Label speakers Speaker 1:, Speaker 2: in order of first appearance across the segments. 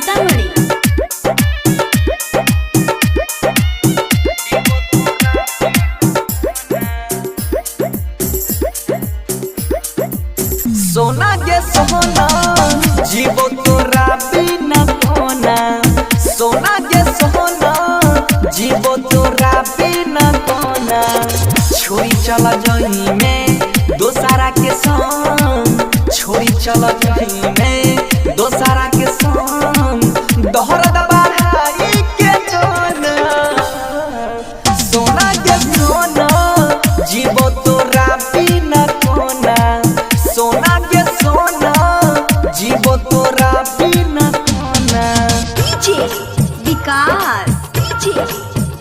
Speaker 1: सीतामढ़ी।
Speaker 2: सोना के सोना जीवो तोरा बिना कोना। सोना के सोना जीवो तोरा बिना कोना। छोड़ी चला जही में दोसारा के संग। छोड़ी चला जही में दोसारा के संग। दोहरा बढ़ाई के जोना। सोना के सोना जीवो तोरा बिना कोना। सोना के सोना जीवो तोरा बिना कोना।
Speaker 1: डीजे विकास, डीजे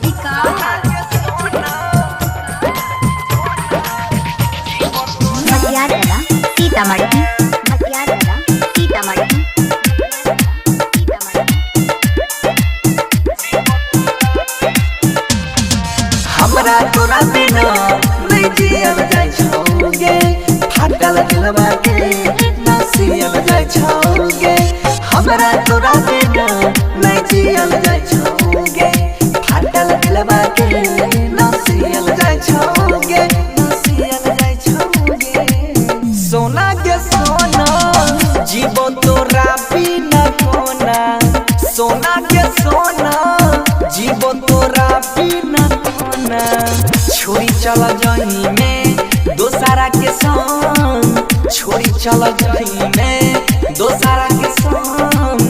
Speaker 1: विकास। मटियारगढ़ सीतामढ़ी, मटियारगढ़ सीतामढ़ी।
Speaker 2: हमरा तोरा बिना नहीं जियल जाय छौगे। फाटल दिलवा के ना सियल जाय छौगे। हमरा तोरा बिना नहीं जियल जाय छौगे। फाटल दिलवा के ना सियल जाय छौगे। ना सियल जाय छौगे। सोना के सोना जीवो तोरा बिना कोना। सोना के सोना जीवो तोरा बिना कोना। छोड़ी चला जही में दोसारा के संग। छोड़ी चला जही में दोसारा के संग।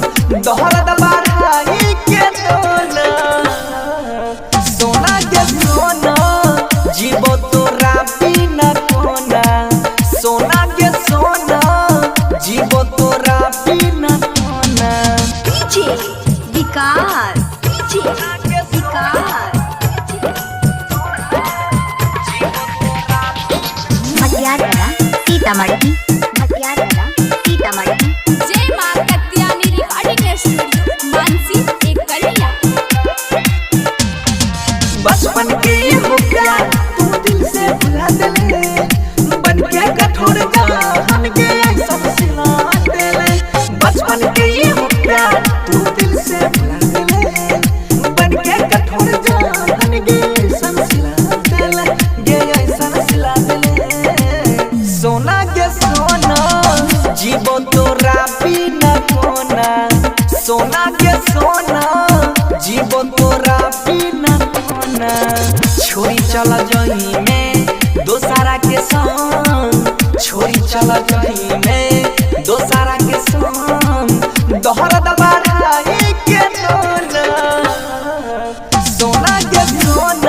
Speaker 2: दोहरा बढ़ाई के जोना। सोना के सोना जीवो तोरा बिना कोना। सोना के सोना जीवो तोरा बिना कोना।
Speaker 1: डीजे विकास, डीजे विकास। मटियारगढ़ सीतामढ़ी, मटियारगढ़ सीतामढ़ी। जय मां कत्यानी रिकॉर्डिंग स्टूडियो, मानसी एक कलिया।
Speaker 2: बचपन के हो प्यार तू दिल से भुला देले। बन के कठोर जान के सब सिला देले। बचपन के हो प्यार तू दिल से भुला देले। बन के कठोर जान के सब सिला देले। गे सब सिला देले। सोना के सोना जीवो तोरा बिना कोना। सोना के सोना जीवो तोरा बिना कोना। छोड़ी चला जही में दोसारा के संग। छोड़ी चला जही में दोसारा के संग। दोहरा बढ़ाई के जोना। सोना के सोना